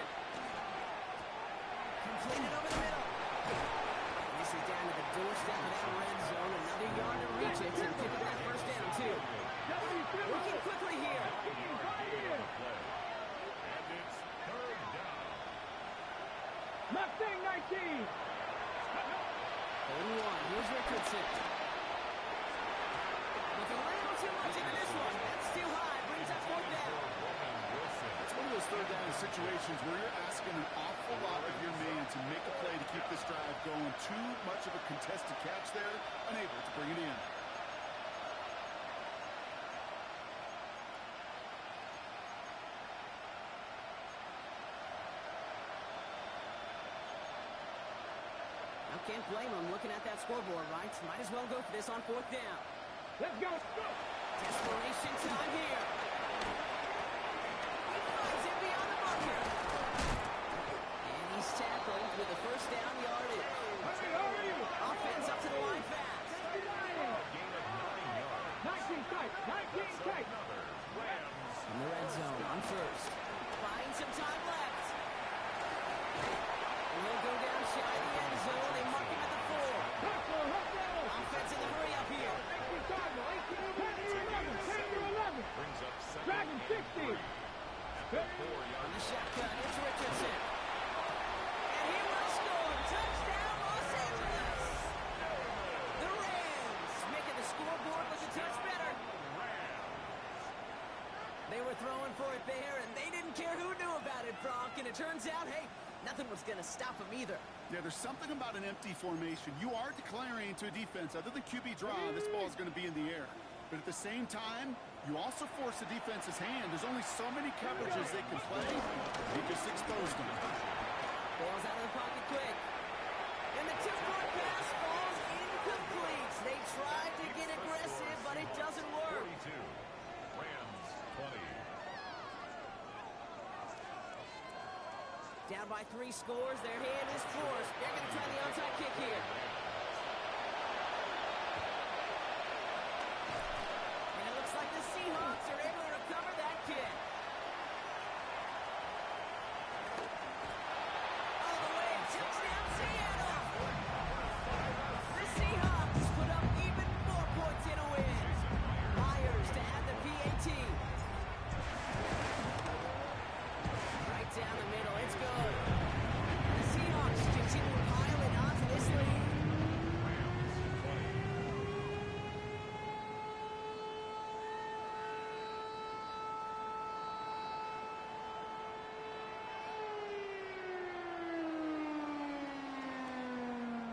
Speaker 1: Completed over the middle. And this is down to the doorstep of that red zone. Another yard to reach it and pick up that 1st down, too. Working quickly here.
Speaker 4: And it's 3rd down.
Speaker 2: Mustang 19.
Speaker 1: 31. Here's Richardson. Looking a little too much into this one. That's too high.
Speaker 3: those third down situations where you're asking an awful lot of your man to make a play to keep this drive going. Too much of a contested catch there, unable to bring it in.
Speaker 1: I can't blame him looking at that scoreboard, right? Might as well go for this on fourth down.
Speaker 2: Let's go. Go.
Speaker 1: Desperation time here. He finds it beyond the marker. And he's tackled with a first down yardage.
Speaker 2: Hurry.
Speaker 1: Offense up to the line fast.
Speaker 4: Gain of 9 yards.
Speaker 2: 19 tight. 19 tight.
Speaker 4: Another. Rams.
Speaker 1: In the red zone on first. Buying some time left. And he'll go down shy of the end zone. They mark him at the 4. Offense in the hurry up here.
Speaker 2: 18 to 11.
Speaker 4: Brings up second
Speaker 2: Dragon
Speaker 4: and
Speaker 2: 60.
Speaker 4: 3. At the 4-yard
Speaker 1: On the shotgun, it's Richardson. And he will score. Touchdown, Los Angeles. The Rams making the scoreboard look a touch better. They were throwing for it there, and they didn't care who knew about it, Brock. And it turns out, hey, nothing was going to stop them either.
Speaker 3: Yeah, there's something about an empty formation. You are declaring to a defense, other than QB draw, this ball is going to be in the air. But at the same time, you also force the defense's hand. There's only so many coverages they can play. You just exposed them.
Speaker 1: Ball's out of the pocket quick. And the tip-point pass falls incomplete. They tried to get aggressive, but it doesn't work.
Speaker 4: 42. Rams 20.
Speaker 1: Down by 3 scores. Their hand is forced. They're going to try the onside kick here. And it looks like the Seahawks are able to recover that kick. All the way. Touchdown, Seattle. The Seahawks put up even more points in a win. Myers to add the PAT. Right down the middle. It's good. And the Seahawks continue piling onto this lead.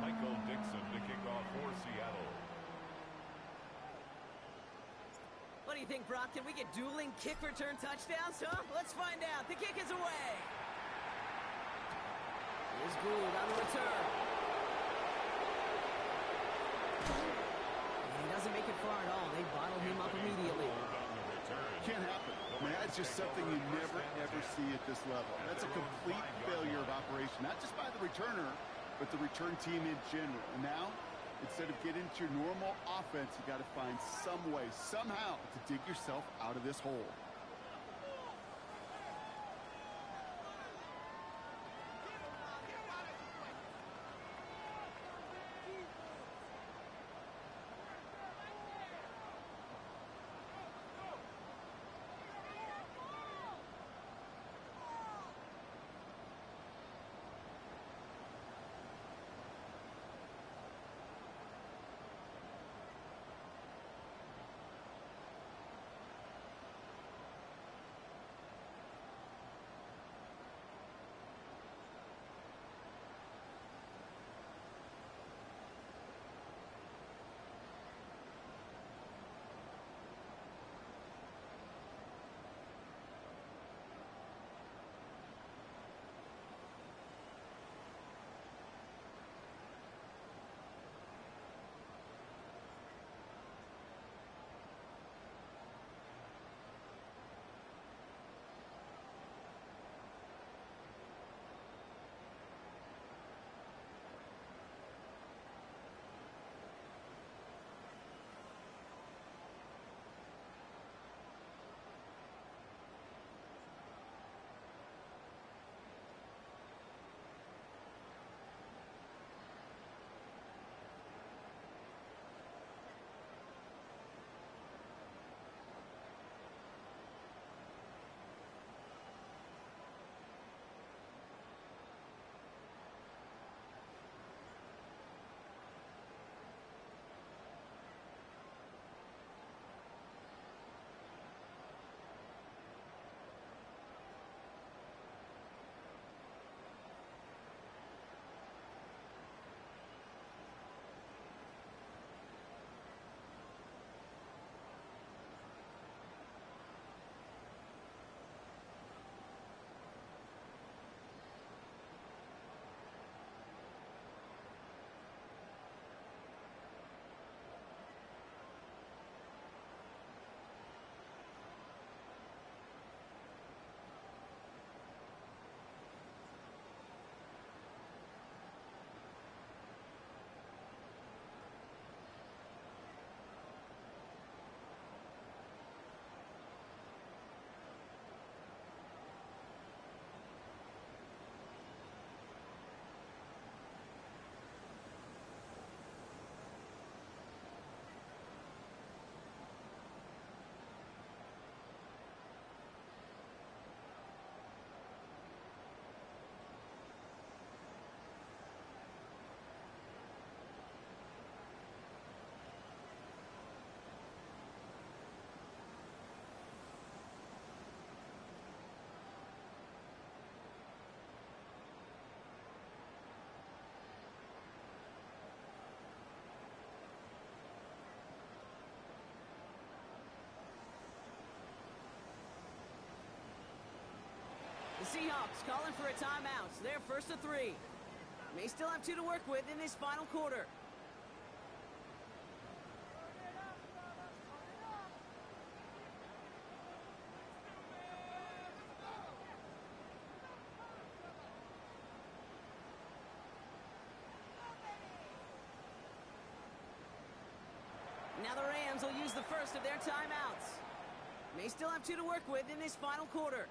Speaker 4: Michael Dixon to kick off for Seattle.
Speaker 1: What do you think, Brock? Can we get dueling kick return touchdowns, huh? Let's find out. The kick is away. Here's Gould on the return. And he doesn't make it far at all. They bottle him up immediately.
Speaker 3: Can't happen. I mean, that's just something you never, ever see at this level. That's a complete failure of operation, not just by the returner, but the return team in general. And now, instead of getting to your normal offense, you got to find some way, somehow, to dig yourself out of this hole.
Speaker 1: Seahawks calling for a timeout. They're first to 3. May still have 2 to work with in this final quarter. Now the Rams will use the first of their timeouts. May still have 2 to work with in this final quarter.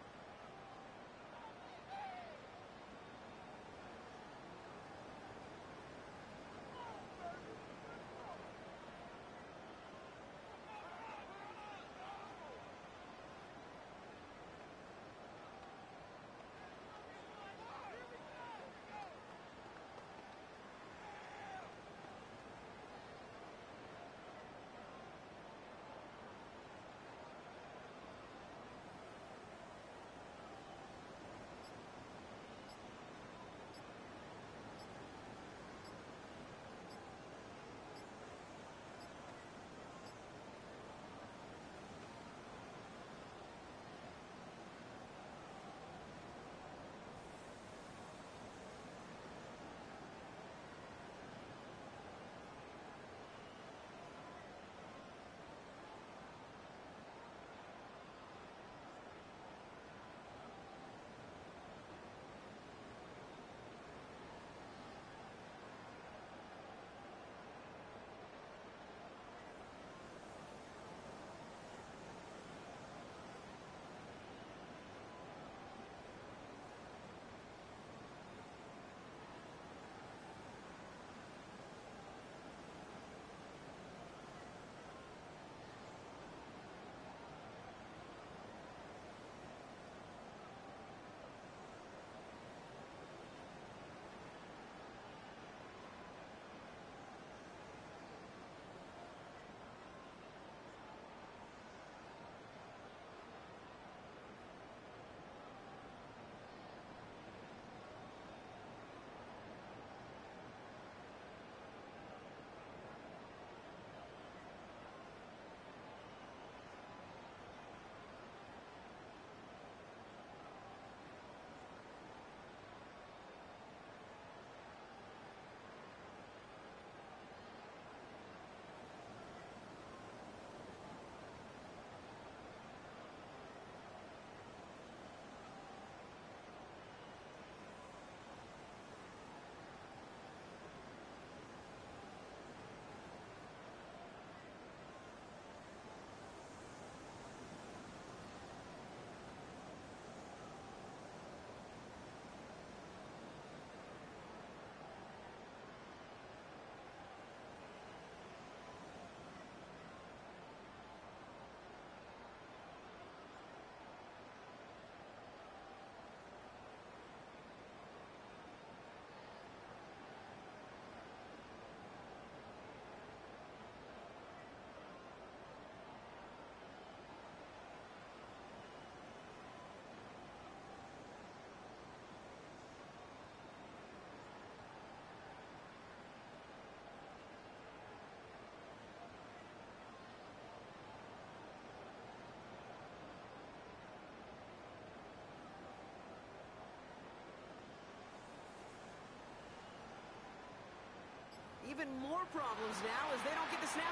Speaker 1: Even more problems now as they don't get the snap